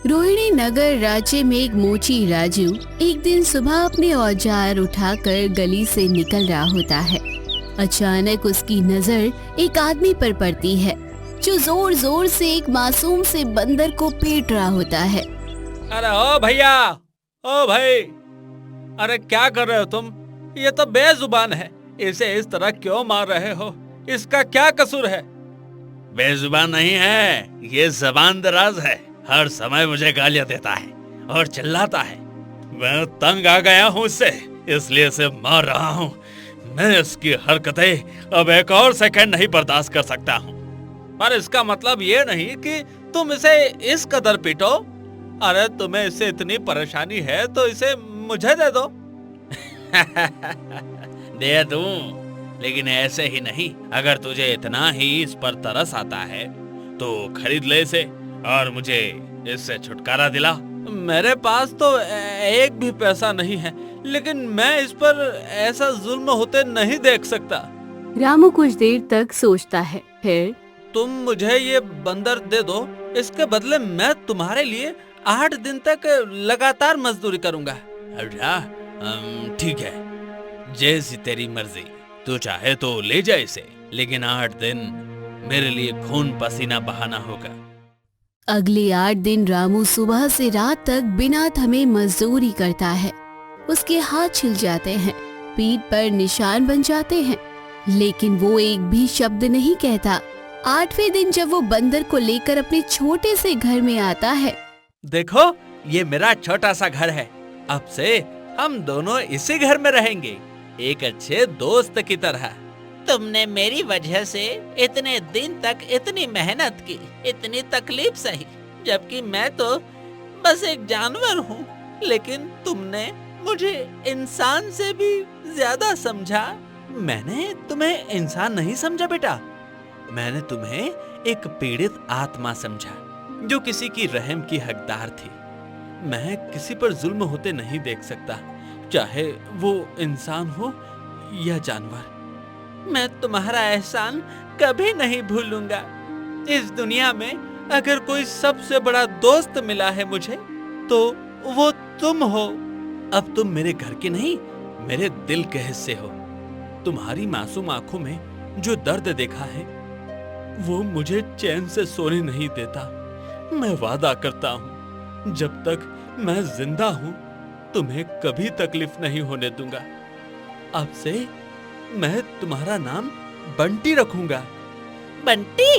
रोहिणी नगर राज्य में एक मोची राजू एक दिन सुबह अपने औजार उठाकर गली से निकल रहा होता है। अचानक उसकी नजर एक आदमी पर पड़ती है जो जोर जोर से एक मासूम से बंदर को पीट रहा होता है। अरे ओ भैया, ओ भाई, अरे क्या कर रहे हो तुम? ये तो बेजुबान है, इसे इस तरह क्यों मार रहे हो? इसका क्या कसूर है? बेजुबान नहीं है, ये जबान दराज है। हर समय मुझे गालियां देता है और चिल्लाता है। मैं तंग आ गया हूँ इससे, इसलिए इसे मार रहा हूँ। मैं इसकी हरकतें अब एक और सेकंड नहीं बर्दाश्त कर सकता हूँ। पर इसका मतलब ये नहीं कि तुम इसे इस कदर पीटो। अरे तुम्हें इससे इतनी परेशानी है तो इसे मुझे दे दो। दे दूं, लेकिन ऐसे ही नहीं। अगर तुझे इतना ही इस पर तरस आता है तो खरीद ले इसे और मुझे इससे छुटकारा दिला। मेरे पास तो एक भी पैसा नहीं है, लेकिन मैं इस पर ऐसा जुल्म होते नहीं देख सकता। रामू कुछ देर तक सोचता है, फिर तुम मुझे ये बंदर दे दो, इसके बदले मैं तुम्हारे लिए 8 दिन तक लगातार मजदूरी करूंगा। अच्छा, ठीक है, जैसी तेरी मर्जी। तू चाहे तो ले जा इसे, लेकिन 8 दिन मेरे लिए खून पसीना बहाना होगा। अगले 8 दिन रामू सुबह से रात तक बिना थमे मजदूरी करता है। उसके हाथ छिल जाते हैं, पीठ पर निशान बन जाते हैं, लेकिन वो एक भी शब्द नहीं कहता। 8वें दिन जब वो बंदर को लेकर अपने छोटे से घर में आता है। देखो, ये मेरा छोटा सा घर है। अब से हम दोनों इसी घर में रहेंगे, एक अच्छे दोस्त की तरह। तुमने मेरी वजह से इतने दिन तक इतनी मेहनत की, इतनी तकलीफ सही, जबकि मैं तो बस एक जानवर हूँ। लेकिन तुमने मुझे इंसान से भी ज्यादा समझा। मैंने तुम्हें इंसान नहीं समझा बेटा, मैंने तुम्हें एक पीड़ित आत्मा समझा जो किसी की रहम की हकदार थी। मैं किसी पर जुल्म होते नहीं देख सकता, चाहे वो इंसान हो या जानवर। मैं तुम्हारा एहसान कभी नहीं भूलूंगा। इस दुनिया में अगर कोई सबसे बड़ा दोस्त मिला है मुझे, तो वो तुम हो। अब तुम मेरे घर के नहीं, मेरे दिल के हिस्से हो। तुम्हारी मासूम आंखों में जो दर्द देखा है, वो मुझे चैन से सोने नहीं देता। मैं वादा करता हूँ, जब तक मैं जिंदा हूँ तुम्हें कभी तकलीफ नहीं होने दूंगा। अब से मैं तुम्हारा नाम बंटी रखूंगा। बंटी,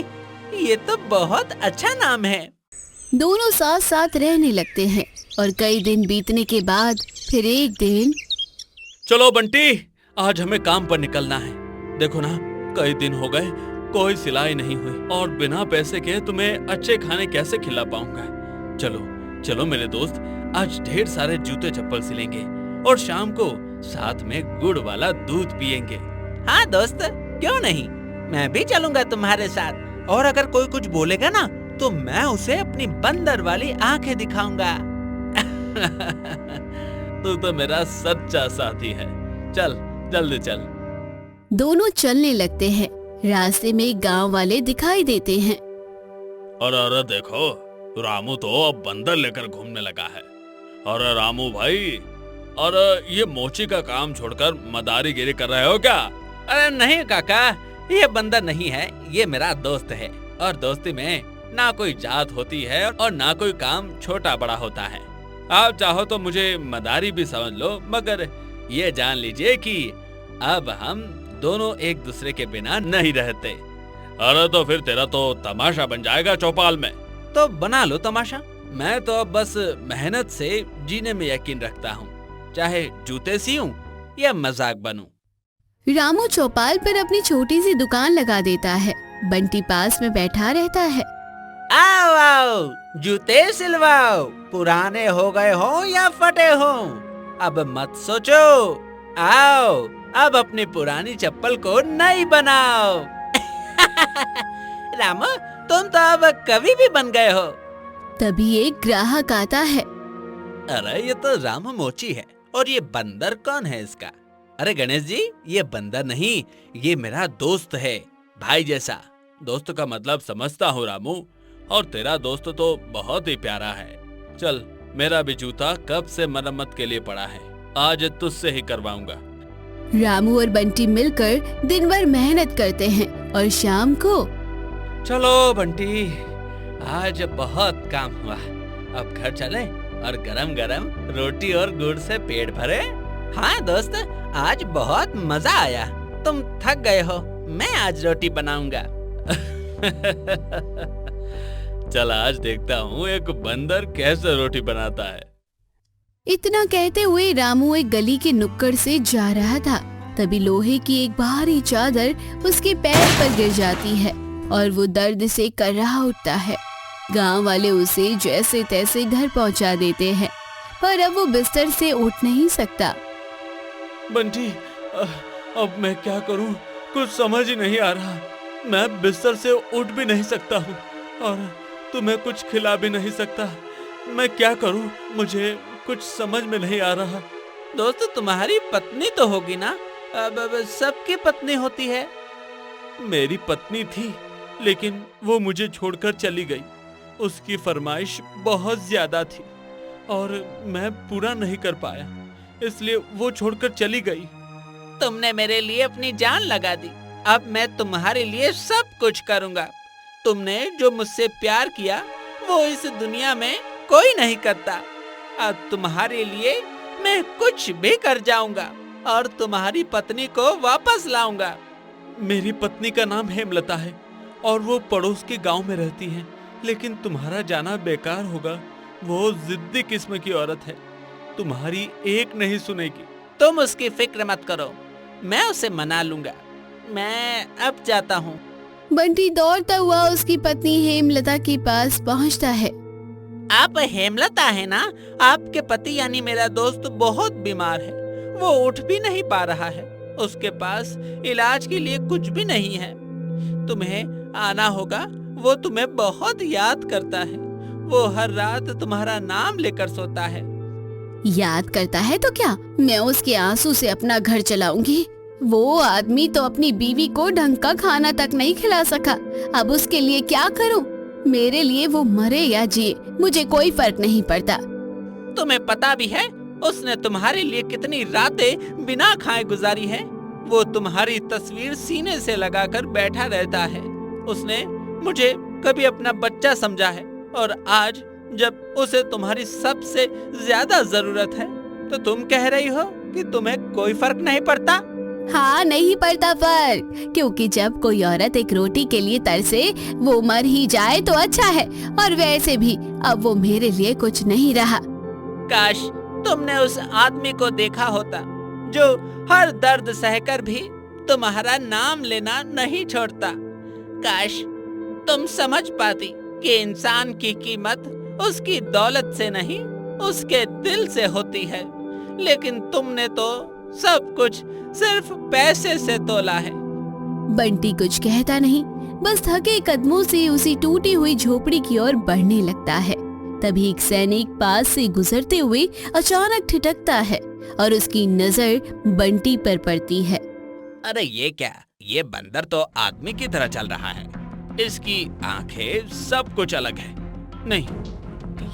ये तो बहुत अच्छा नाम है। दोनों साथ साथ रहने लगते हैं और कई दिन बीतने के बाद फिर एक दिन। चलो बंटी, आज हमें काम पर निकलना है। देखो ना, कई दिन हो गए कोई सिलाई नहीं हुई और बिना पैसे के तुम्हें अच्छे खाने कैसे खिला पाऊंगा। चलो चलो मेरे दोस्त, आज ढेर सारे जूते चप्पल सिलेंगे और शाम को साथ में गुड़ वाला दूध पिएंगे। हाँ दोस्त, क्यों नहीं, मैं भी चलूंगा तुम्हारे साथ। और अगर कोई कुछ बोलेगा ना, तो मैं उसे अपनी बंदर वाली आंखें दिखाऊंगा। तू तो मेरा सच्चा साथी है। चल जल्दी चल। दोनों चलने लगते हैं। रास्ते में गांव वाले दिखाई देते हैं। अरे देखो, रामू तो अब बंदर लेकर घूमने लगा है। अरे रामू भाई, अरे ये मोची का काम छोड़कर मदारीगिरी कर रहे हो क्या? अरे नहीं काका, ये बंदर नहीं है, ये मेरा दोस्त है। और दोस्ती में ना कोई जात होती है और ना कोई काम छोटा बड़ा होता है। आप चाहो तो मुझे मदारी भी समझ लो, मगर ये जान लीजिए कि अब हम दोनों एक दूसरे के बिना नहीं रहते। अरे तो फिर तेरा तो तमाशा बन जाएगा चौपाल में। तो बना लो तमाशा। मैं तो अब बस मेहनत से जीने में यकीन रखता हूँ, चाहे जूते सियूं या मजाक बनूं। रामू चौपाल पर अपनी छोटी सी दुकान लगा देता है। बंटी पास में बैठा रहता है। आओ आओ, जूते सिलवाओ, पुराने हो गए हो या फटे हो, अब मत सोचो। आओ, अब अपनी पुरानी चप्पल को नई बनाओ। रामू, तुम तो अब कवि भी बन गए हो। तभी एक ग्राहक आता है। अरे ये तो रामू मोची है, और ये बंदर कौन है इसका? अरे गणेश जी, ये बंदर नहीं, ये मेरा दोस्त है, भाई जैसा। दोस्त का मतलब समझता हूँ रामू, और तेरा दोस्त तो बहुत ही प्यारा है। चल, मेरा भी जूता कब से मरम्मत के लिए पड़ा है, आज तुझसे ही करवाऊंगा। रामू और बंटी मिलकर दिन भर मेहनत करते हैं और शाम को चलो बंटी, आज बहुत काम हुआ, अब घर चले और गरम गरम रोटी और गुड़ से पेट भरे। हाँ दोस्त, आज बहुत मजा आया। तुम थक गए हो, मैं आज रोटी बनाऊंगा। चल आज देखता हूँ एक बंदर कैसे रोटी बनाता है। इतना कहते हुए रामू एक गली के नुक्कड़ से जा रहा था। तभी लोहे की एक भारी चादर उसके पैर पर गिर जाती है और वो दर्द से कर्राह उठता है। गांव वाले उसे जैसे तैसे घर पहुंचा देते हैं, पर अब वो बिस्तर से उठ नहीं सकता। बंटी, अब मैं क्या करूं? कुछ समझ ही नहीं आ रहा। मैं बिस्तर से उठ भी नहीं सकता हूं और तुम्हें कुछ खिला भी नहीं सकता। मैं क्या करूं? मुझे कुछ समझ में नहीं आ रहा। दोस्त, तुम्हारी पत्नी तो होगी ना? अब सबकी पत्नी होती है। मेरी पत्नी थी, लेकिन वो मुझे छोड़कर चली गई। उसकी फरमाइश बहुत ज्यादा थी और मैं पूरा नहीं कर पाया, इसलिए वो छोड़कर चली गई। तुमने मेरे लिए अपनी जान लगा दी, अब मैं तुम्हारे लिए सब कुछ करूंगा। तुमने जो मुझसे प्यार किया वो इस दुनिया में कोई नहीं करता। अब तुम्हारे लिए मैं कुछ भी कर जाऊंगा और तुम्हारी पत्नी को वापस लाऊंगा। मेरी पत्नी का नाम हेमलता है और वो पड़ोस के गांव में रहती है, लेकिन तुम्हारा जाना बेकार होगा। वो जिद्दी किस्म की औरत है, तुम्हारी एक नहीं सुनेगी। तुम उसकी फिक्र मत करो, मैं उसे मना लूंगा। मैं अब जाता हूँ। बंटी दौड़ता हुआ उसकी पत्नी हेमलता के पास पहुंचता है। आप हेमलता है ना? आपके पति यानी मेरा दोस्त बहुत बीमार है, वो उठ भी नहीं पा रहा है। उसके पास इलाज के लिए कुछ भी नहीं है। तुम्हें आना होगा, वो तुम्हें बहुत याद करता है। वो हर रात तुम्हारा नाम लेकर सोता है। याद करता है तो क्या, मैं उसके आंसू से अपना घर चलाऊंगी। वो आदमी तो अपनी बीवी को ढंग का खाना तक नहीं खिला सका, अब उसके लिए क्या करूं? मेरे लिए वो मरे या जिए, मुझे कोई फर्क नहीं पड़ता। तुम्हें पता भी है उसने तुम्हारे लिए कितनी रातें बिना खाए गुजारी है? वो तुम्हारी तस्वीर सीने से लगाकर बैठा रहता है। उसने मुझे कभी अपना बच्चा समझा है और आज जब उसे तुम्हारी सबसे ज्यादा जरूरत है तो तुम कह रही हो कि तुम्हें कोई फर्क नहीं पड़ता? हाँ, नहीं पड़ता फर्क, क्योंकि जब कोई औरत एक रोटी के लिए तरसे वो मर ही जाए तो अच्छा है। और वैसे भी अब वो मेरे लिए कुछ नहीं रहा। काश तुमने उस आदमी को देखा होता जो हर दर्द सहकर भी तुम्हारा नाम लेना नहीं छोड़ता। काश तुम समझ पाती कि इंसान की कीमत उसकी दौलत से नहीं, उसके दिल से होती है। लेकिन तुमने तो सब कुछ सिर्फ पैसे से तोला है। बंटी कुछ कहता नहीं, बस थके कदमों से उसी टूटी हुई झोपड़ी की ओर बढ़ने लगता है। तभी एक सैनिक पास से गुजरते हुए अचानक ठिठकता है और उसकी नजर बंटी पर पड़ती है। अरे ये क्या, ये बंदर तो आदमी की तरह चल रहा है। इसकी आंखें सब कुछ अलग है। नहीं,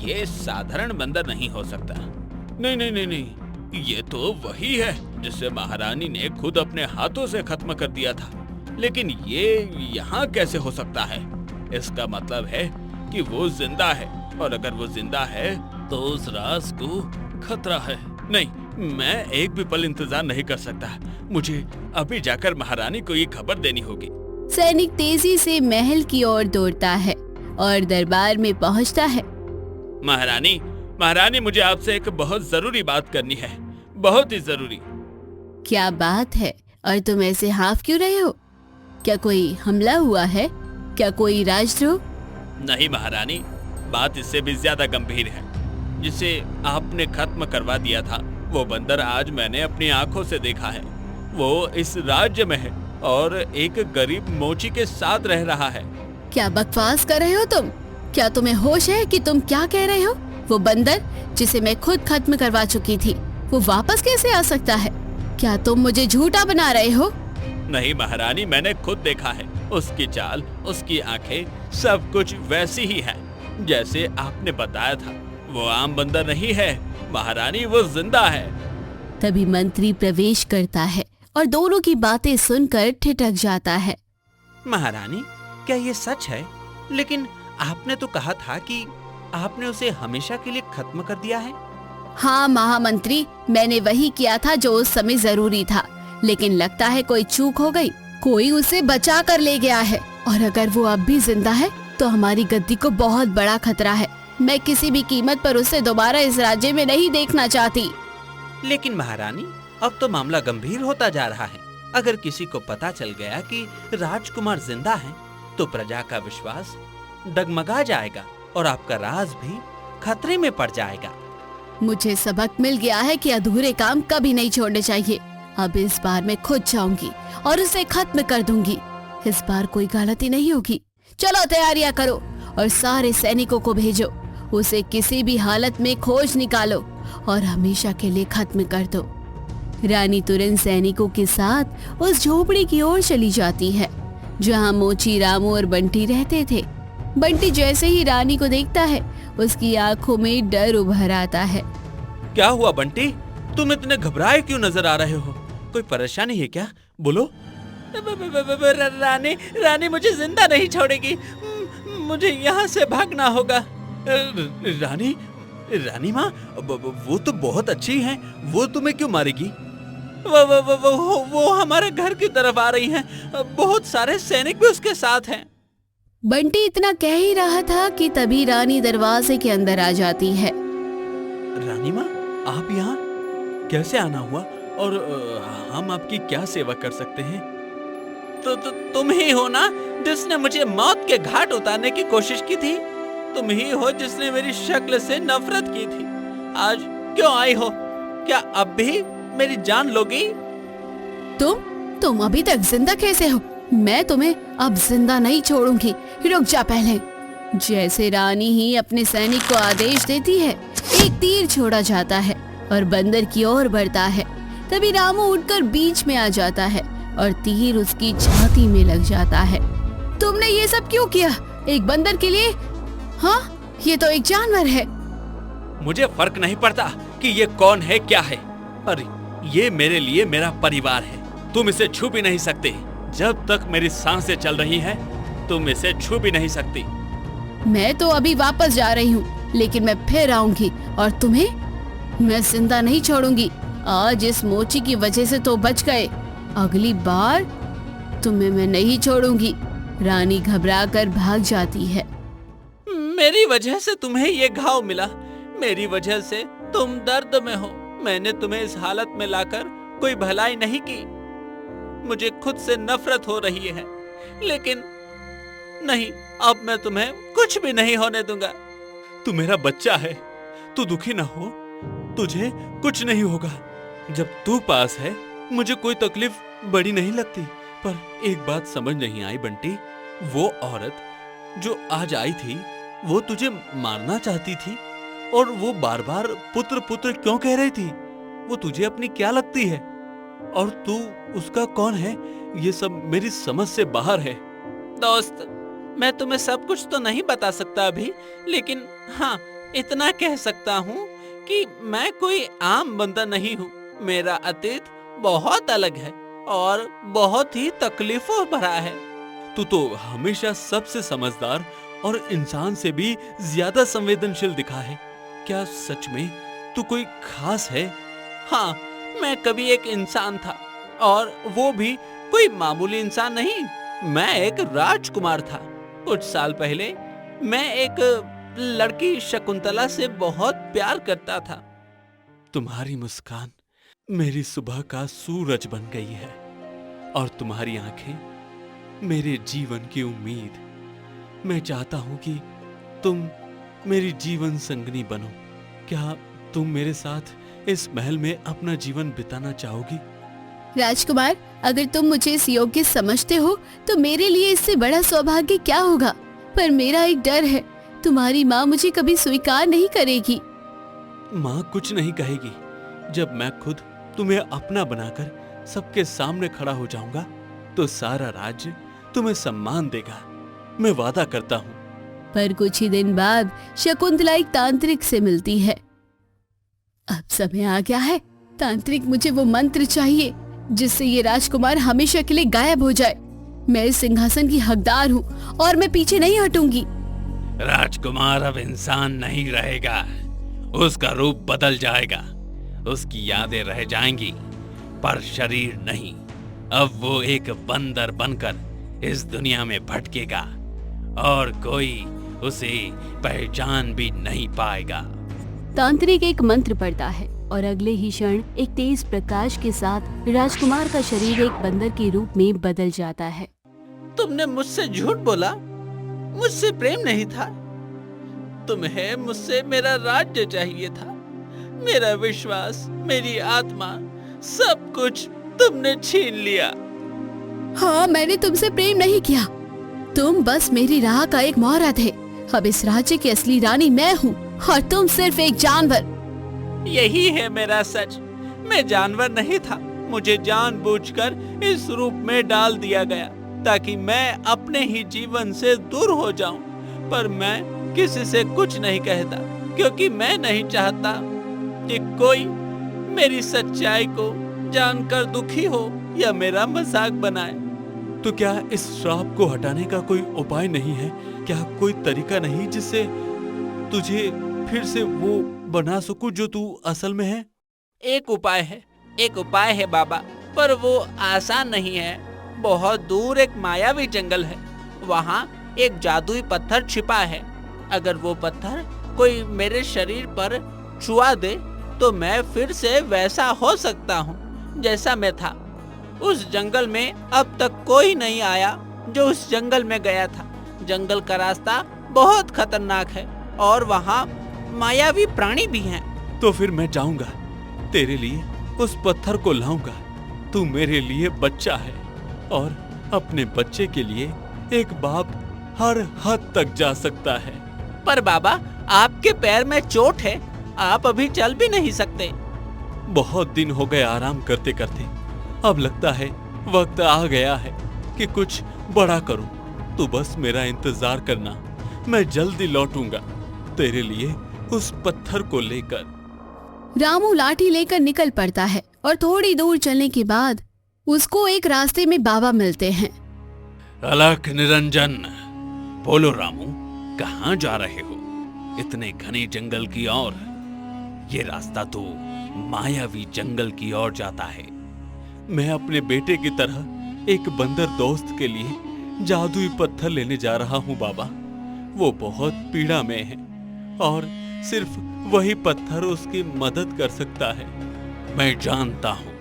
ये साधारण बंदर नहीं हो सकता। नहीं नहीं नहीं नहीं, ये तो वही है जिसे महारानी ने खुद अपने हाथों से खत्म कर दिया था। लेकिन ये यहाँ कैसे हो सकता है? इसका मतलब है कि वो जिंदा है, और अगर वो जिंदा है तो उस राज को खतरा है। नहीं, मैं एक भी पल इंतजार नहीं कर सकता। मुझे अभी जाकर महारानी को ये खबर देनी होगी। सैनिक तेजी से महल की ओर दौड़ता है और दरबार में पहुंचता है। महारानी, महारानी, मुझे आपसे एक बहुत जरूरी बात करनी है, बहुत ही जरूरी। क्या बात है? और तुम ऐसे हाफ क्यों रहे हो? क्या कोई हमला हुआ है? क्या कोई राजद्रोह? नहीं महारानी, बात इससे भी ज्यादा गंभीर है। जिसे आपने खत्म करवा दिया था वो बंदर आज मैंने अपनी आंखों से देखा है। वो इस राज्य में है और एक गरीब मोची के साथ रह रहा है। क्या बकवास कर रहे हो तुम? क्या तुम्हें होश है कि तुम क्या कह रहे हो? वो बंदर जिसे मैं खुद खत्म करवा चुकी थी, वो वापस कैसे आ सकता है? क्या तुम मुझे झूठा बना रहे हो? नहीं महारानी, मैंने खुद देखा है। उसकी चाल, उसकी आंखें, सब कुछ वैसी ही है जैसे आपने बताया था। वो आम बंदर नहीं है महारानी, वो जिंदा है। तभी मंत्री प्रवेश करता है और दोनों की बातें सुनकर ठिठक जाता है। महारानी, क्या ये सच है? लेकिन आपने तो कहा था कि आपने उसे हमेशा के लिए खत्म कर दिया है। हाँ महामंत्री, मैंने वही किया था जो उस समय जरूरी था, लेकिन लगता है कोई चूक हो गई। कोई उसे बचा कर ले गया है और अगर वो अब भी जिंदा है तो हमारी गद्दी को बहुत बड़ा खतरा है। मैं किसी भी कीमत पर उसे दोबारा इस राज्य में नहीं देखना चाहती। लेकिन महारानी, अब तो मामला गंभीर होता जा रहा है। अगर किसी को पता चल गया कि राजकुमार जिंदा हैं, तो प्रजा का विश्वास डगमगा जाएगा और आपका राज भी खतरे में पड़ जाएगा। मुझे सबक मिल गया है कि अधूरे काम कभी नहीं छोड़ने चाहिए। अब इस बार मैं खुद जाऊंगी और उसे खत्म कर दूंगी। इस बार कोई गलती नहीं होगी। चलो तैयारियां करो और सारे सैनिकों को भेजो। उसे किसी भी हालत में खोज निकालो और हमेशा के लिए खत्म कर दो। रानी तुरंत सैनिकों के साथ उस झोपड़ी की ओर चली जाती है जहाँ मोची, रामू और बंटी रहते थे। बंटी जैसे ही रानी को देखता है, उसकी आंखों में डर उभर आता है। क्या हुआ बंटी? तुम इतने घबराए क्यों नजर आ रहे हो? कोई परेशानी है क्या? बोलो। रानी मुझे जिंदा नहीं छोड़ेगी। मुझे यहाँ से भागना होगा। रानी माँ, वो तो बहुत अच्छी हैं। वो तुम्हें क्यों मारेगी? वो हमारे घर की तरफ आ रही हैं। बहुत सारे सैनिक भी उसके साथ हैं। बंटी इतना कह ही रहा था कि तभी रानी दरवाजे के अंदर आ जाती है। रानी माँ, आप यहाँ कैसे आना हुआ और हम आपकी क्या सेवा कर सकते हैं? तो तुम ही हो ना जिसने मुझे मौत के घाट उतारने की कोशिश की थी। तुम ही हो जिसने मेरी शक्ल से नफरत की थी। आज क्यों आई हो? क्या अब भी मेरी जान लोगी? तुम अभी तक जिंदा कैसे हो? मैं तुम्हें अब जिंदा नहीं छोड़ूंगी। रुक जा पहले। जैसे रानी ही अपने सैनिक को आदेश देती है, एक तीर छोड़ा जाता है और बंदर की ओर बढ़ता है। तभी रामू उठकर बीच में आ जाता है और तीर उसकी छाती में लग जाता है। तुमने ये सब क्यों किया? एक बंदर के लिए? हाँ, ये तो एक जानवर है। मुझे फर्क नहीं पड़ता कि ये कौन है, क्या है। अरे ये मेरे लिए मेरा परिवार है। तुम इसे छू भी नहीं सकते। जब तक मेरी सांसें चल रही हैं, तुम इसे छू भी नहीं सकती। मैं तो अभी वापस जा रही हूँ, लेकिन मैं फिर आऊंगी और तुम्हें मैं जिंदा नहीं छोड़ूंगी। आज इस मोची की वजह से तो बच गए, अगली बार तुम्हें मैं नहीं छोड़ूंगी। रानी घबराकर भाग जाती है। मेरी वजह से तुम्हें ये घाव मिला। मेरी वजह से तुम दर्द में हो। मैंने तुम्हें इस हालत में लाकर कोई भलाई नहीं की। मुझे खुद से नफरत हो रही है, लेकिन नहीं, अब मैं तुम्हें कुछ भी नहीं होने दूंगा। तू मेरा बच्चा है, तू दुखी ना हो। तुझे कुछ नहीं होगा। जब तू पास है, मुझे कोई तकलीफ बड़ी नहीं लगती। पर एक बात समझ नहीं आई बंटी, वो औरत जो आज आई थी, वो तुझे मारना चाहती थी और वो बार बार पुत्र पुत्र क्यों कह रही थी? वो तुझे अपनी क्या लगती है और तू उसका कौन है? ये सब मेरी समझ से बाहर है। दोस्त, मैं तुम्हें सब कुछ तो नहीं बता सकता अभी, लेकिन हाँ, इतना कह सकता हूँ कि मैं कोई आम बंदा नहीं हूँ। मेरा अतीत बहुत अलग है और बहुत ही तकलीफों भरा है। तू तो हमेशा सबसे समझदार और इंसान से भी ज्यादा संवेदनशील दिखा है। क्या सच में तू कोई खास है? हाँ, मैं कभी एक इंसान था, और वो भी कोई मामूली इंसान नहीं। मैं एक राजकुमार था। कुछ साल पहले मैं एक लड़की शकुंतला से बहुत प्यार करता था। तुम्हारी मुस्कान मेरी सुबह का सूरज बन गई है और तुम्हारी आंखें मेरे जीवन की उम्मीद। मैं चाहता हूं कि तुम मेरी जीवन संगनी बनो। क्या तुम मेरे साथ इस महल में अपना जीवन बिताना चाहोगी? राजकुमार, अगर तुम मुझे इस योग्य समझते हो तो मेरे लिए इससे बड़ा सौभाग्य क्या होगा। पर मेरा एक डर है, तुम्हारी माँ मुझे कभी स्वीकार नहीं करेगी। माँ कुछ नहीं कहेगी। जब मैं खुद तुम्हें अपना बनाकर सबके सामने खड़ा हो जाऊंगा तो सारा राज्य तुम्हें सम्मान देगा। मैं वादा करता हूँ। पर कुछ ही दिन बाद शकुंतला एक तांत्रिक से मिलती है। अब समय आ गया है, तांत्रिक मुझे वो मंत्र चाहिए जिससे ये राजकुमार हमेशा के लिए गायब हो जाए। मैं इस सिंहासन की हकदार हूँ और मैं पीछे नहीं हटूंगी। राजकुमार अब इंसान नहीं रहेगा, उसका रूप बदल जाएगा, उसकी यादें रह जाएंगी पर शरीर नहीं। अब वो एक बंदर बनकर इस दुनिया में भटकेगा और कोई उसे पहचान भी नहीं पाएगा। तांत्रिक एक मंत्र पढ़ता है और अगले ही क्षण एक तेज प्रकाश के साथ राजकुमार का शरीर एक बंदर के रूप में बदल जाता है। तुमने मुझसे झूठ बोला, मुझसे प्रेम नहीं था, तुम्हें मुझसे मेरा राज्य चाहिए था, मेरा विश्वास, मेरी आत्मा, सब कुछ तुमने छीन लिया। हाँ, मैंने तुमसे प्रेम नहीं किया, तुम बस मेरी राह का एक मोहरा थे। अब इस राज्य की असली रानी मैं हूँ और तुम सिर्फ एक जानवर। यही है मेरा सच, मैं जानवर नहीं था, मुझे जानबूझकर इस रूप में डाल दिया गया ताकि मैं अपने ही जीवन से दूर हो जाऊं। पर मैं किसी से कुछ नहीं कहता क्योंकि मैं नहीं चाहता कि कोई मेरी सच्चाई को जानकर दुखी हो या मेरा मजाक बनाए। तो क्या इस श्राप को हटाने का कोई उपाय नहीं है? क्या कोई तरीका नहीं जिससे तुझे फिर से वो बना सकूं जो तू असल में है? एक उपाय है बाबा, पर वो आसान नहीं है। बहुत दूर एक मायावी जंगल है, वहाँ एक जादुई पत्थर छिपा है। अगर वो पत्थर कोई मेरे शरीर पर छुआ दे तो मैं फिर से वैसा हो सकता हूँ जैसा मैं था। उस जंगल में अब तक कोई नहीं आया जो उस जंगल में गया था। जंगल का रास्ता बहुत खतरनाक है और वहाँ मायावी प्राणी भी हैं। तो फिर मैं जाऊंगा, तेरे लिए उस पत्थर को लाऊंगा। तू मेरे लिए बच्चा है और अपने बच्चे के लिए एक बाप हर हद तक जा सकता है। पर बाबा, आपके पैर में चोट है, आप अभी चल भी नहीं सकते। बहुत दिन हो गए आराम करते करते, अब लगता है वक्त आ गया है कि कुछ बड़ा करूं। तू बस मेरा इंतजार करना, मैं जल्दी लौटूंगा तेरे लिए उस पत्थर को लेकर। रामू लाठी लेकर निकल पड़ता है और थोड़ी दूर चलने के बाद उसको एक रास्ते में बाबा मिलते हैं। अलख निरंजन, बोलो रामू, कहाँ जा रहे हो? इतने घने जंगल की ओर। ये रास्ता तो मायावी जंगल की ओर जाता है। मैं अपने बेटे की तरह एक बंदर दोस्त के लिए जादुई पत्थर लेने जा रहा हूँ बाबा। वो बहुत पीड़ा में है और सिर्फ वही पत्थर उसकी मदद कर सकता है। मैं जानता हूँ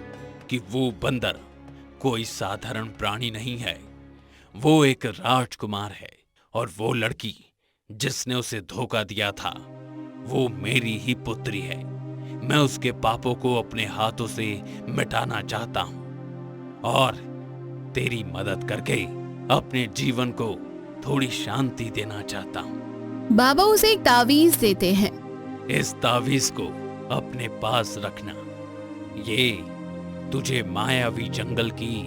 कि वो बंदर कोई साधारण प्राणी नहीं है, वो एक राजकुमार है और वो लड़की जिसने उसे धोखा दिया था वो मेरी ही पुत्री है। मैं उसके पापों को अपने हाथों से मिटाना चाहता हूँ और तेरी मदद करके अपने जीवन को थोड़ी शांति देना चाहता हूँ। बाबा उसे एक तावीज देते हैं। इस तावीज को अपने पास रखना, ये तुझे मायावी जंगल की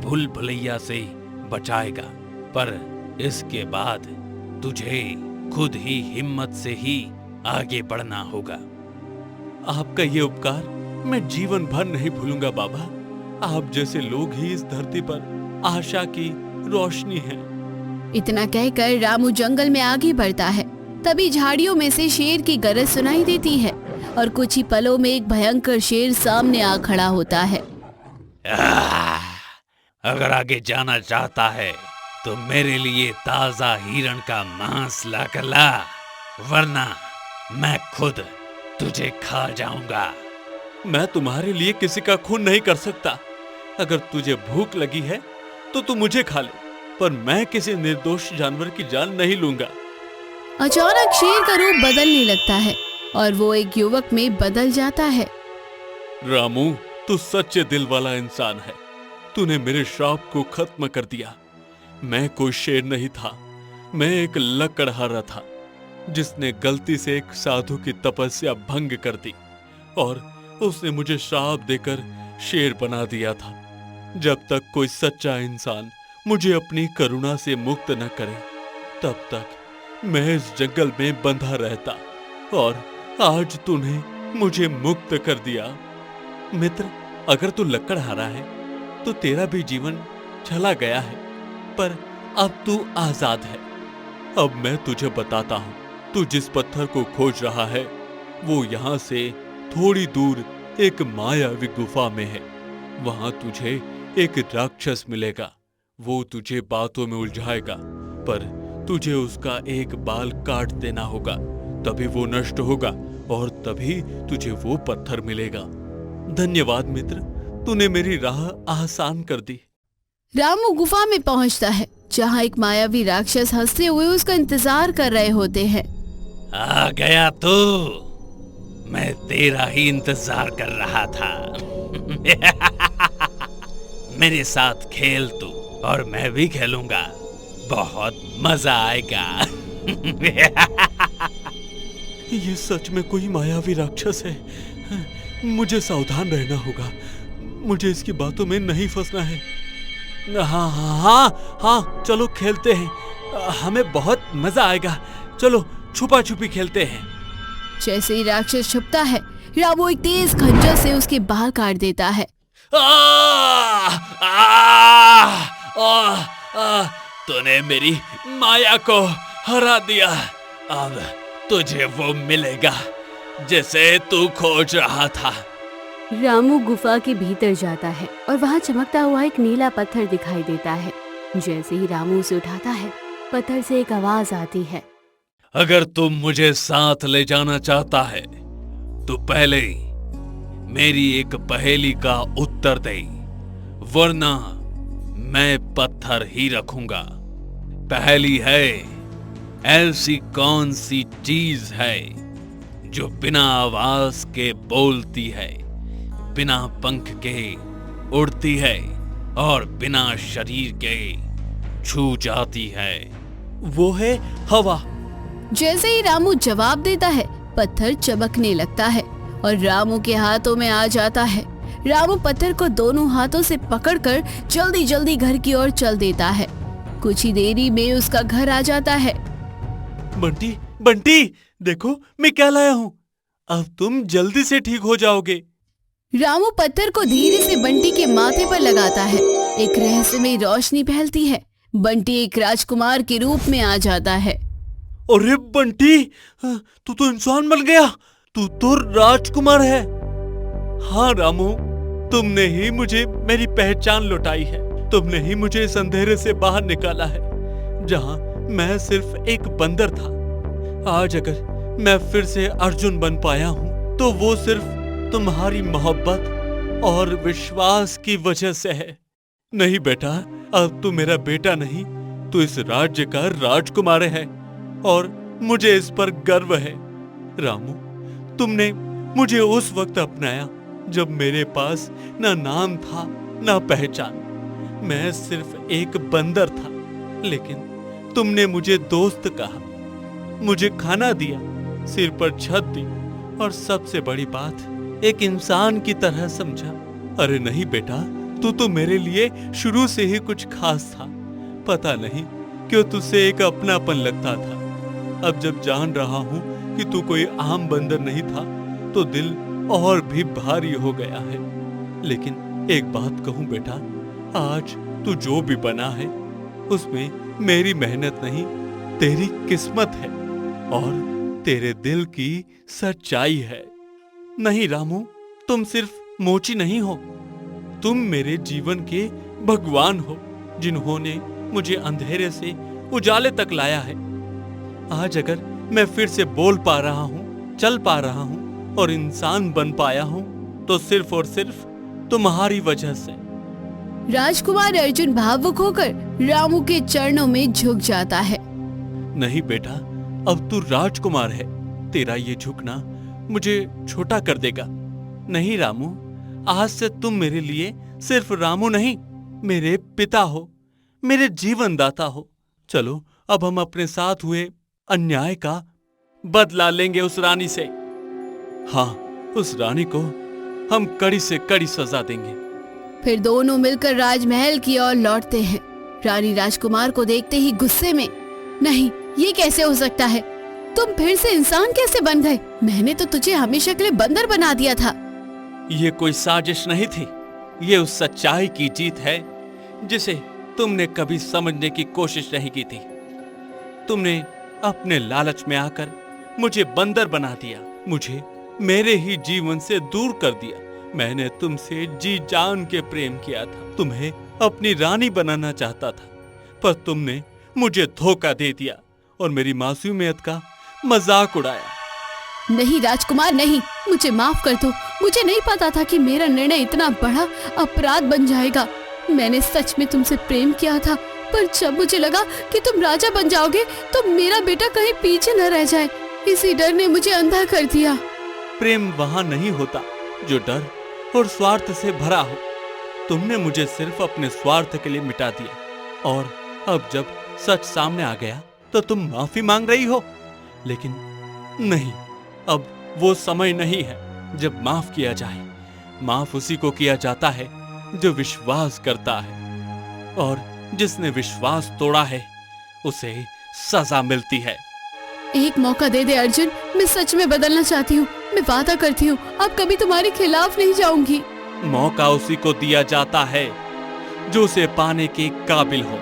भूल भुलैया से बचाएगा, पर इसके बाद तुझे खुद ही हिम्मत से ही आगे बढ़ना होगा। आपका ये उपकार मैं जीवन भर नहीं भूलूंगा बाबा। आप जैसे लोग ही इस धरती पर आशा की रोशनी हैं। इतना कहकर रामू जंगल में आगे बढ़ता है। तभी झाड़ियों में से शेर की गरज सुनाई देती है और कुछ ही पलों में एक भयंकर शेर सामने आ खड़ा होता है। अगर आगे जाना चाहता है तो मेरे लिए ताजा हिरण का मांस लाकर ला, वरना मैं खुद तुझे खा जाऊंगा। मैं तुम्हारे लिए किसी का खून नहीं कर सकता। अगर तुझे भूख लगी है तो तू मुझे खा ले, पर मैं किसी निर्दोष जानवर की जान नहीं लूंगा। अचानक शेर का रूप बदलने लगता है और वो एक युवक में बदल जाता है। रामू, तू सच्चे दिल वाला इंसान है। तूने मेरे श्राप को खत्म कर दिया। मैं कोई शेर नहीं था, मैं एक लकड़हारा था जिसने गलती से एक साधु की तपस्या भंग कर दी और उसने मुझे श्राप देकर शेर बना दिया था। जब तक कोई सच्चा इंसान मुझे अपनी करुणा से मुक्त न करे, तब तक मैं इस जंगल में बंधा रहता और आज तूने मुझे मुक्त कर दिया। मित्र, अगर तू लकड़हारा है तो तेरा भी जीवन चला गया है, पर अब तू आजाद है। अब मैं तुझे बताता हूँ, तू जिस पत्थर को खोज रहा है वो यहाँ से थोड़ी दूर एक मायावी गुफा में है। वहां तुझे एक राक्षस मिलेगा। वो तुझे बातों में उलझाएगा, पर तुझे उसका एक बाल काट देना होगा, तभी वो नष्ट होगा और तभी तुझे वो पत्थर मिलेगा। धन्यवाद मित्र, तूने मेरी राह आसान कर दी। रामू गुफा में पहुंचता है, जहां एक मायावी राक्षस हंसते हुए उसका इंतजार कर रहे होते हैं। आ गया तू, मैं तेरा ही इंतजार कर रहा था। मेरे साथ खेल तू और मैं भी खेलूंगा, बहुत मजा आएगा। ये सच में कोई मायावी राक्षस है। मुझे सावधान रहना होगा, मुझे इसकी बातों में नहीं फंसना है। हाँ हाँ हाँ हाँ, चलो खेलते हैं, हमें बहुत मजा आएगा। चलो छुपा छुपी खेलते हैं। जैसे ही राक्षस छुपता है, रामू एक तेज खंजर से उसके बाल काट देता है। तूने मेरी माया को हरा दिया। अब तुझे वो मिलेगा जिसे तू खोज रहा था। रामू गुफा के भीतर जाता है और वहाँ चमकता हुआ एक नीला पत्थर दिखाई देता है। जैसे ही रामू उसे उठाता है, पत्थर से एक आवाज आती है। अगर तुम मुझे साथ ले जाना चाहता है तो पहले मेरी एक पहेली का उत्तर दे, वरना मैं पत्थर ही रखूंगा। पहेली है, ऐसी कौन सी चीज है जो बिना आवाज के बोलती है, बिना पंख के उड़ती है और बिना शरीर के छू जाती है? वो है हवा। जैसे ही रामू जवाब देता है, पत्थर चमकने लगता है और रामू के हाथों में आ जाता है। रामू पत्थर को दोनों हाथों से पकड़कर जल्दी जल्दी घर की ओर चल देता है। कुछ ही देरी में उसका घर आ जाता है। बंटी, बंटी, देखो मैं क्या लाया हूँ। अब तुम जल्दी से ठीक हो जाओगे। रामू पत्थर को धीरे से बंटी के माथे पर लगाता है। एक रहस्यमय रोशनी फैलती है। बंटी एक राजकुमार के रूप में आ जाता है। अरे बंटी, तू तो इंसान बन गया, तू तो राजकुमार है। हाँ रामू, तुमने ही मुझे मेरी पहचान लौटाई है। तुमने ही मुझे इस अंधेरे से बाहर निकाला है, जहाँ मैं सिर्फ एक बंदर था। आज अगर मैं फिर से अर्जुन बन पाया हूँ तो वो सिर्फ तुम्हारी मोहब्बत और विश्वास की वजह से है। नहीं बेटा, अब तू मेरा बेटा नहीं, तू इस राज्य का राजकुमार है और मुझे इस पर गर्व है। रामू, तुमने मुझे उस वक्त अपनाया जब मेरे पास ना नाम था ना पहचान। मैं सिर्फ एक बंदर था, लेकिन तुमने मुझे दोस्त कहा, मुझे खाना दिया, सिर पर छत दी और सबसे बड़ी बात, एक इंसान की तरह समझा। अरे नहीं बेटा, तू तो मेरे लिए शुरू से ही कुछ खास था। पता नहीं क्यों तुझसे एक अपनापन लगता था। अब जब जान रहा हूँ कि तू कोई आम बंदर नहीं था तो दिल और भी भारी हो गया है। लेकिन एक बात कहूँ बेटा, आज तू जो भी बना है उसमें मेरी मेहनत नहीं, तेरी किस्मत है और तेरे दिल की सच्चाई है। नहीं रामू, तुम सिर्फ मोची नहीं हो, तुम मेरे जीवन के भगवान हो, जिन्होंने मुझे अंधेरे से उजाले तक लाया है। आज अगर मैं फिर से बोल पा रहा हूँ, चल पा रहा हूँ और इंसान बन पाया हूँ तो सिर्फ और सिर्फ तुम्हारी वजह से। राजकुमार अर्जुन भावुक होकर रामू के चरणों में झुक जाता है। नहीं बेटा, अब तू राजकुमार है, तेरा ये झुकना मुझे छोटा कर देगा। नहीं रामू, आज से तुम मेरे लिए सिर्फ रामू नहीं, मेरे पिता हो, मेरे जीवन दाता हो। चलो अब हम अपने साथ हुए अन्याय का बदला लेंगे उस रानी से। हाँ, उस रानी को हम कड़ी से कड़ी सजा देंगे। फिर दोनों मिलकर राजमहल की ओर लौटते हैं। रानी राजकुमार को देखते ही गुस्से में, नहीं, ये कैसे हो सकता है? तुम फिर से इंसान कैसे बन गए? मैंने तो तुझे हमेशा के लिए बंदर बना दिया था। ये कोई साजिश नहीं थी, ये उस सच्चाई की जीत है जिसे तुमने कभी समझने की कोशिश नहीं की थी। तुमने अपने लालच में आकर मुझे बंदर बना दिया, मुझे मेरे ही जीवन से दूर कर दिया। मैंने तुमसे जी जान के प्रेम किया था, तुम्हें अपनी रानी बनाना चाहता था, पर तुमने मुझे धोखा दे दिया और मेरी मासूमियत का मजाक उड़ाया। नहीं राजकुमार नहीं, मुझे माफ कर दो। मुझे नहीं पता था कि मेरा निर्णय इतना बड़ा अपराध बन जाएगा। मैंने सच में तुमसे प्रेम किया था, पर जब मुझे लगा कि तुम राजा बन जाओगे तो मेरा बेटा कहीं पीछे न रह जाए, इसी डर ने मुझे अंधा कर दिया। प्रेम वहां नहीं होता जो डर और स्वार्थ से भरा हो। तुमने मुझे सिर्फ अपने स्वार्थ के लिए मिटा दिया और अब जब सच सामने आ गया तो तुम माफी मांग रही हो। लेकिन नहीं, अब वो समय नहीं है जब माफ किया जाए। माफ उसी को किया जाता है जो विश्वास करता है, और जिसने विश्वास तोड़ा है उसे सजा मिलती है। एक मौका दे दे अर्जुन, मैं सच में बदलना चाहती हूँ। मैं वादा करती हूँ अब कभी तुम्हारे खिलाफ नहीं जाऊंगी। मौका उसी को दिया जाता है जो उसे पाने के काबिल हो,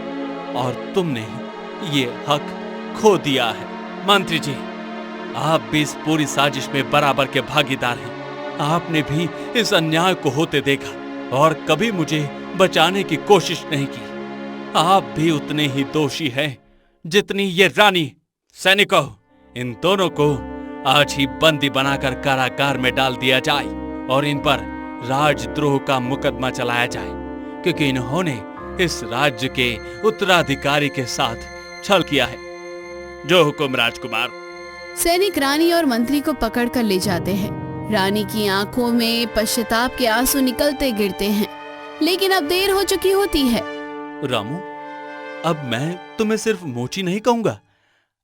और तुमने ये हक खो दिया है। मंत्री जी, आप भी इस पूरी साजिश में बराबर के भागीदार हैं। आपने भी इस अन्याय को होते देखा और कभी मुझे बचाने की कोशिश नहीं की। आप भी उतने ही दोषी हैं जितनी ये रानी। सैनिकों, इन दोनों को आज ही बंदी बनाकर कारागार में डाल दिया जाए और इन पर राजद्रोह का मुकदमा चलाया जाए, क्योंकि इन्होंने इस राज्य के उत्तराधिकारी के साथ छल किया है। जो हुक्म राजकुमार। सैनिक रानी और मंत्री को पकड़ कर ले जाते हैं। रानी की आंखों में पश्चाताप के आंसू निकलते गिरते हैं, लेकिन अब देर हो चुकी होती है। रामू, अब मैं तुम्हें सिर्फ मोची नहीं कहूंगा।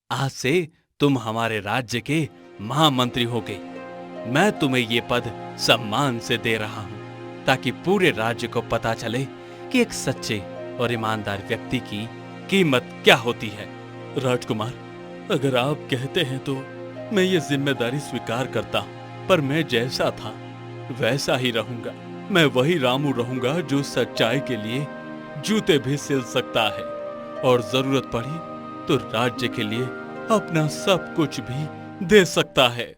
आज से तुम हमारे राज्य के महामंत्री हो गए। मैं तुम्हें ये पद सम्मान से दे रहा हूं, ताकि पूरे राज्य को पता चले कि एक सच्चे और ईमानदार व्यक्ति की कीमत क्या होती है। राजकुमार, अगर आप कहते हैं तो मैं ये जिम्मेदारी स्वीकार करता हूं, पर मैं जैसा था वैसा ही रहूंगा। मैं वही रामू रहूंगा जो सच्चाई के लिए जूते भी सिल सकता है, और जरूरत पड़ी तो राज्य के लिए अपना सब कुछ भी दे सकता है।